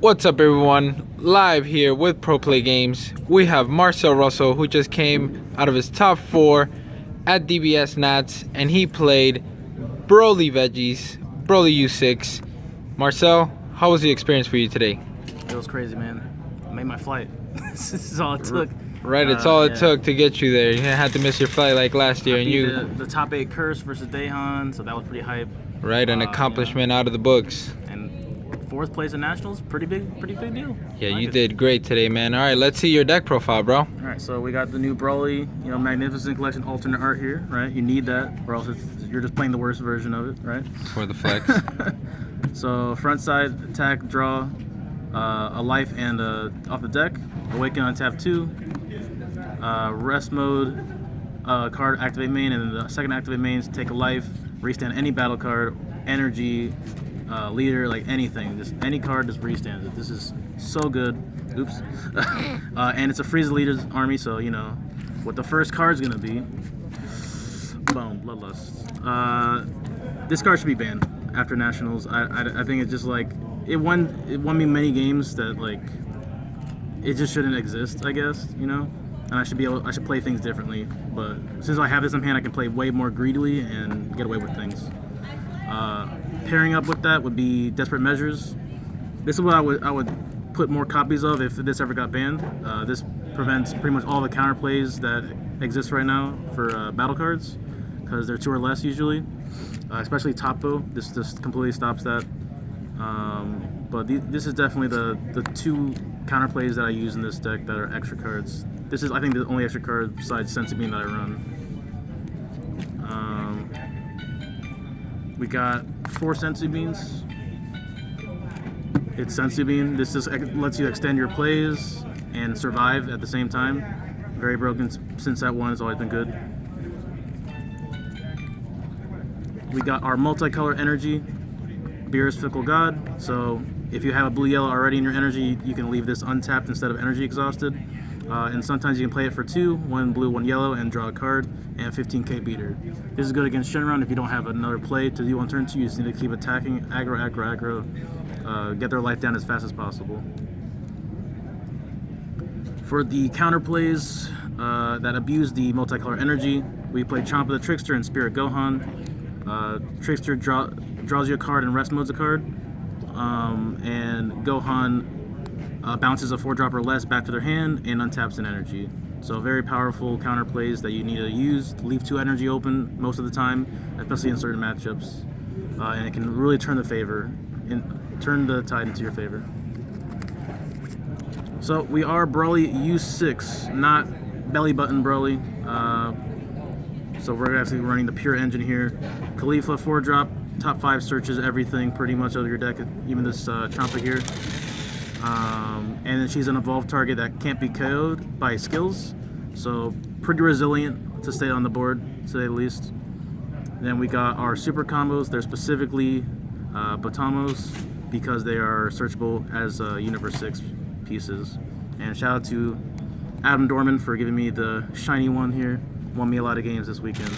What's up, everyone? Live here with Pro Play Games. We have Marcel Russell, who just came out of his top 4 at DBS Nats, and he played Broly Veggies, Broly U6. Marcel, how was the experience for you today? It was crazy, man. I made my flight. This is all it took. Right, it's all it took to get you there. You had to miss your flight like last year, I and beat the top 8 curse versus Daehan, so that was pretty hype. Right, an accomplishment out of the books. And 4th place in nationals, pretty big deal. Yeah, you did great today, man. All right, let's see your deck profile, bro. All right, so we got the new Broly, Magnificent Collection alternate art here, right? You need that, or else you're just playing the worst version of it, right? For the flex. So front side attack, draw a life and off the deck. Awaken on tap 2. Rest mode, card activate main, and then the second activate mains take a life, restand any battle card, energy, leader, like anything, just any card just restands it. This is so good. Oops. And it's a freeze leader's army, so you know what the first card's gonna be. Boom, Bloodlust. This card should be banned after nationals. I think it's just like it won me many games that like it just shouldn't exist, I guess, you know. And I should play things differently. But since I have this in hand, I can play way more greedily and get away with things. Pairing up with that would be Desperate Measures. This is what I would put more copies of if this ever got banned. This prevents pretty much all the counterplays that exist right now for battle cards, because they're 2 or less usually. Especially Topo. This just completely stops that. But this is definitely the 2 counterplays that I use in this deck that are extra cards. This is, I think, the only extra card besides Senzu Bean that I run. We got 4 Senzu Beans. It's Senzu Bean. This just lets you extend your plays and survive at the same time. Very broken since that one has always been good. We got our multicolor energy, Beerus Fickle God. So if you have a blue-yellow already in your energy, you can leave this untapped instead of energy exhausted. And sometimes you can play it for 2, 1 blue, 1 yellow, and draw a card, and 15k beater. This is good against Shinron if you don't have another play to do on turn 2. You just need to keep attacking, aggro, get their life down as fast as possible. For the counter plays that abuse the multicolor energy, we play Champa the Trickster and Spirit Gohan. Trickster draws you a card and rest modes a card, and Gohan bounces a 4-drop or less back to their hand and untaps an energy. So very powerful counter plays that you need to use. Leave 2 energy open most of the time, especially in certain matchups, and it can really turn turn the tide into your favor. So we are Broly U6, not belly button Broly. So we're actually running the pure engine here. Kefla 4-drop, top 5 searches everything pretty much of your deck, even this Champa here. And then she's an evolved target that can't be KO'd by skills, so pretty resilient to stay on the board, to say the least. Then we got our super combos. They're specifically Botamos because they are searchable as Universe 6 pieces. And shout out to Adam Dorman for giving me the shiny one here. Won me a lot of games this weekend.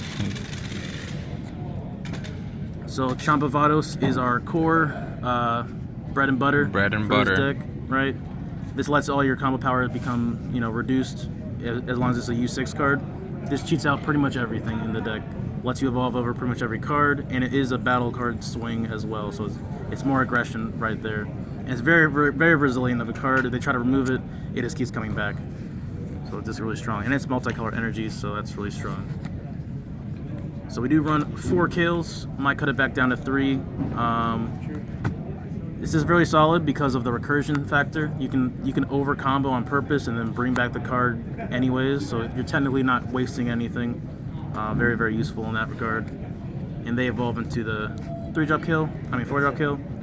So Champa Vados is our core bread and butter. This deck, right? This lets all your combo power become, reduced as long as it's a U6 card. This cheats out pretty much everything in the deck. Lets you evolve over pretty much every card, and it is a battle card swing as well, so it's more aggression right there. And it's very, very, very resilient of a card. If they try to remove it, it just keeps coming back. So it's just really strong, and it's multicolor energy, so that's really strong. So we do run 4 Kales. Might cut it back down to 3. This is very solid because of the recursion factor. You can over combo on purpose and then bring back the card anyways, so you're technically not wasting anything. Very, very useful in that regard. And they evolve into the 4-drop kill.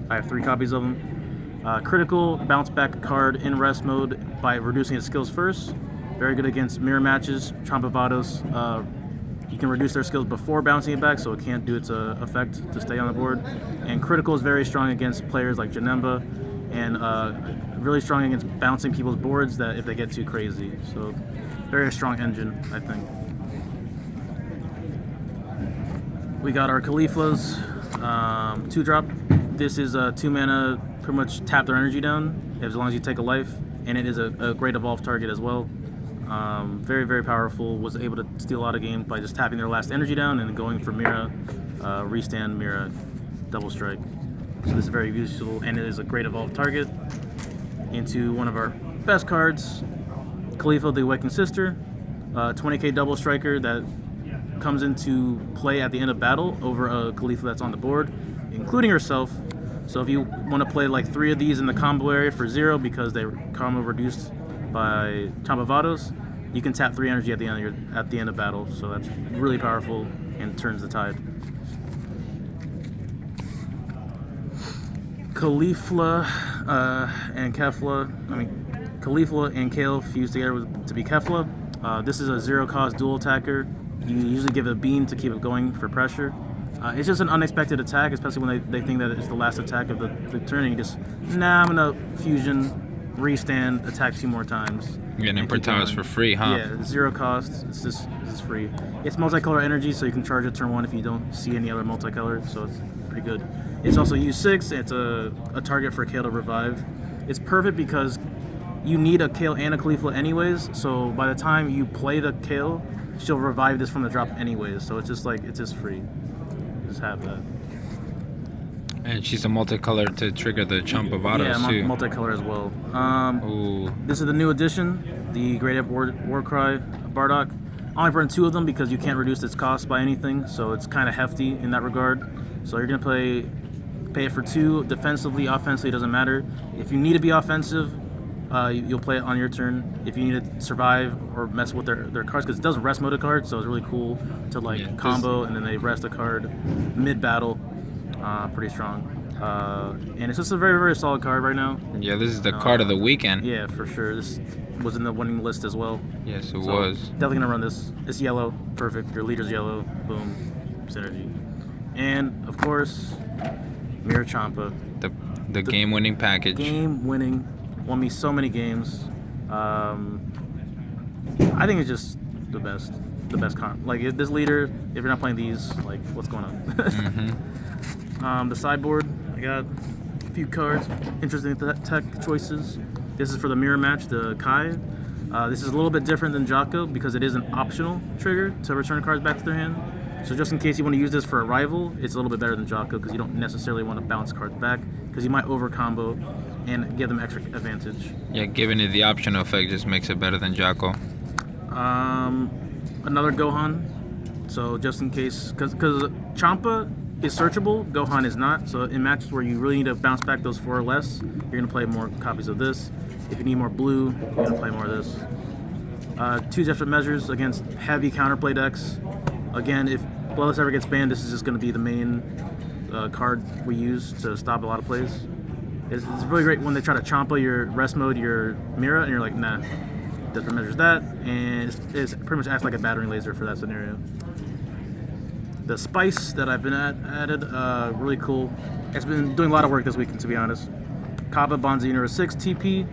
I have 3 copies of them. Critical, bounce back a card in rest mode by reducing its skills first. Very good against mirror matches. Champa Vados, you can reduce their skills before bouncing it back, so it can't do its effect to stay on the board. And critical is very strong against players like Janemba, and really strong against bouncing people's boards that if they get too crazy. So very strong engine, I think. We got our Keflas, 2-drop. This is a 2-mana pretty much tap their energy down as long as you take a life, and it is a great evolve target as well. Very, very powerful. Was able to steal a lot of games by just tapping their last energy down and going for Mira, restand Mira, double strike. So this is very useful, and it is a great evolve target. Into one of our best cards, Kefla, the Awakened Sister, 20k double striker that comes into play at the end of battle over a Kefla that's on the board, including herself. So if you want to play like 3 of these in the combo area for 0 because they were combo reduced by Champa, you can tap 3 energy at the end of battle. So that's really powerful and turns the tide. Kefla and Kefla. Kefla and Kale fused together to be Kefla. This is a 0-cost dual attacker. You usually give it a beam to keep it going for pressure. It's just an unexpected attack, especially when they think that it's the last attack of the turn. And you just, I'm gonna fusion, restand, attack 2 more times. You get import towers for free, huh? Yeah, 0 cost. It's just free. It's multicolor energy, so you can charge it turn 1 if you don't see any other multicolor. So it's pretty good. It's also U6. It's a target for Kale to revive. It's perfect because you need a Kale and a Kefla anyways. So by the time you play the Kale, she'll revive this from the drop anyways. So it's just free. Just have that. And she's a multicolor to trigger the Champa too. Yeah, multicolor as well. This is the new addition, the Great Ape War Cry Bardock. I only burned 2 of them because you can't reduce its cost by anything, so it's kind of hefty in that regard. So you're gonna pay it for 2 defensively, offensively, it doesn't matter. If you need to be offensive, you'll play it on your turn. If you need to survive or mess with their cards, because it does rest mode a card, so it's really cool to combo and then they rest a card mid battle. Pretty strong. And it's just a very, very solid card right now. Yeah, this is the card of the weekend. Yeah, for sure. This was in the winning list as well. Yes, it was. Definitely gonna run this. It's yellow, perfect. Your leader's yellow, boom, synergy. And of course, Mira Champa. The game-winning package. Game-winning, won me so many games. I think it's just the best comp. Like this leader, if you're not playing these, like what's going on? Mm-hmm. The sideboard, I got a few cards, interesting tech choices. This is for the mirror match, the Kai. This is a little bit different than Jocko because it is an optional trigger to return cards back to their hand. So just in case you want to use this for a rival, it's a little bit better than Jocko because you don't necessarily want to bounce cards back because you might over combo and give them extra advantage. Yeah, giving it the optional effect just makes it better than Jocko. Another Gohan. So just in case, because Champa is searchable, Gohan is not. So in matches where you really need to bounce back those 4 or less, you're gonna play more copies of this. If you need more blue, you're gonna play more of this. 2 different measures against heavy counterplay decks. Again, if Bloodless ever gets banned, this is just gonna be the main card we use to stop a lot of plays. It's really great when they try to Champa your rest mode, your Mira, and you're like, nah. Different measures that, and it pretty much acts like a battering laser for that scenario. The spice that I've been added, really cool. It's been doing a lot of work this weekend, to be honest. Kaba Bonzina 6 TP.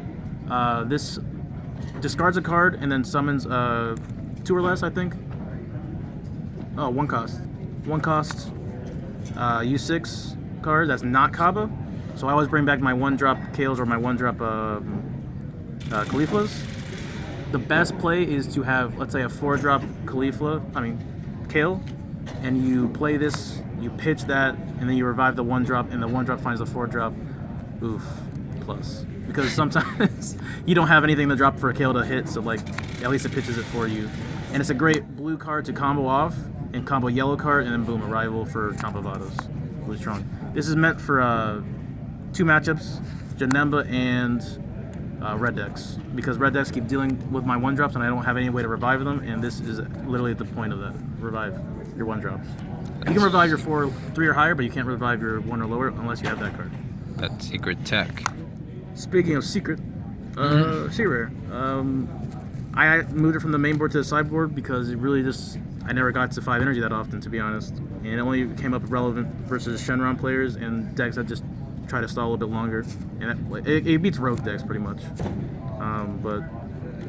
This discards a card and then summons 2 or less, I think. Oh, 1 cost. 1 cost U6 card that's not Kaba. So I always bring back my 1-drop Kales or my 1-drop Keflas. The best play is to have, let's say, a 4-drop Kale, and you play this, you pitch that, and then you revive the 1-drop, and the 1-drop finds the 4-drop. Oof, plus. Because sometimes you don't have anything to drop for a Kale to hit, so like at least it pitches it for you. And it's a great blue card to combo off, and combo yellow card, and then boom, arrival for Champa Vados. Really strong. This is meant for 2 matchups, Janemba and red decks, because red decks keep dealing with my 1-drops and I don't have any way to revive them, and this is literally the point of that. Revive your 1-drops. You can revive your 3 or higher, but you can't revive your 1 or lower unless you have that card. That's secret tech. Speaking of secret, Sea Rare. I moved it from the main board to the sideboard because it really I never got to 5 energy that often, to be honest. And it only came up relevant versus Shenron players and decks that just try to stall a little bit longer, and it beats rogue decks pretty much. But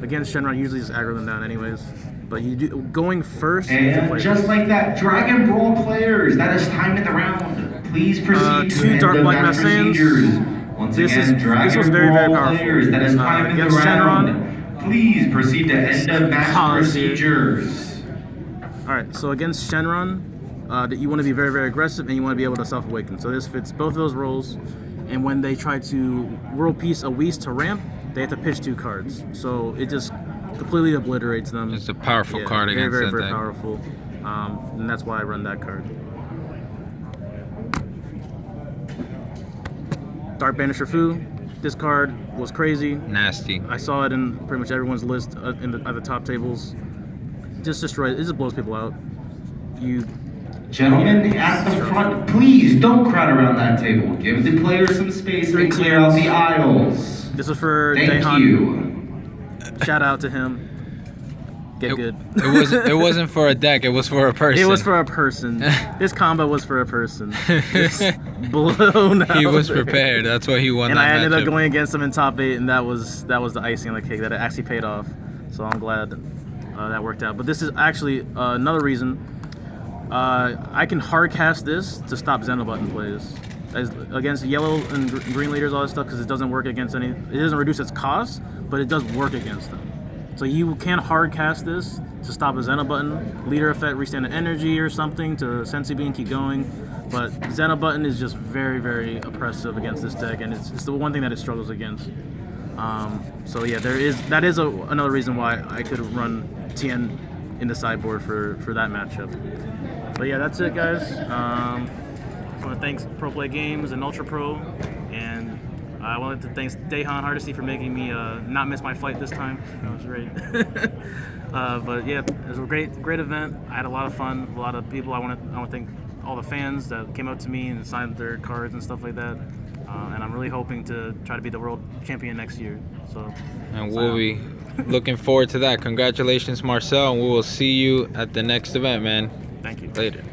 against Shenron, usually just aggro them down anyways. But you do going first. And just like that, Dragon Brawl players, that is time in the round. Please proceed to 2 Dark White Mass Sands. Once This again, is- Dragon this was very, very Brawl powerful. players that is time in the Against round. Please proceed to end of match Policy. procedures. All right, so against Shenron, that you want to be very, very aggressive and you want to be able to self-awaken. So this fits both of those roles. And when they try to World Peace a Whis to ramp, they have to pitch 2 cards. So it just completely obliterates them. It's a powerful card very, against very, that very deck. powerful. And that's why I run that card. Dark Banisher Fu. This card was crazy. Nasty. I saw it in pretty much everyone's list at the top tables. Just destroys. It just blows people out. You Gentlemen at the front, please don't crowd around that table. Give the players some space and clear out the aisles. This was for Thank Daehan. you. Shout out to him. Get good. It wasn't for a deck. It was for a person. It was for a person. This combo was for a person. It's blown out. He was there. prepared. That's why he won. And that I ended up matchup. going against him in top 8, and that was the icing on the cake. That it actually paid off. So I'm glad that worked out. But this is actually another reason I can hard cast this to stop Xenobutton plays against yellow and green leaders, all this stuff, because it doesn't work against any. It doesn't reduce its cost, but it does work against them. So you can hard cast this to stop a Xenobutton leader effect, restand an energy or something to Sensi Bean, keep going. But Xenobutton is just very, very oppressive against this deck, and it's the one thing that it struggles against. So yeah, that is another reason why I could run Tien in the sideboard for that matchup. But yeah, that's it, guys. I want to thank Pro Play Games and Ultra Pro, and I wanted to thank Daehan Hardesty for making me not miss my flight this time. That was great. But yeah, it was a great event. I had a lot of fun. A lot of people. I want to thank all the fans that came up to me and signed their cards and stuff like that. And I'm really hoping to try to be the world champion next year. So. And we'll be looking forward to that. Congratulations, Marcel, and we will see you at the next event, man. Thank you. Later.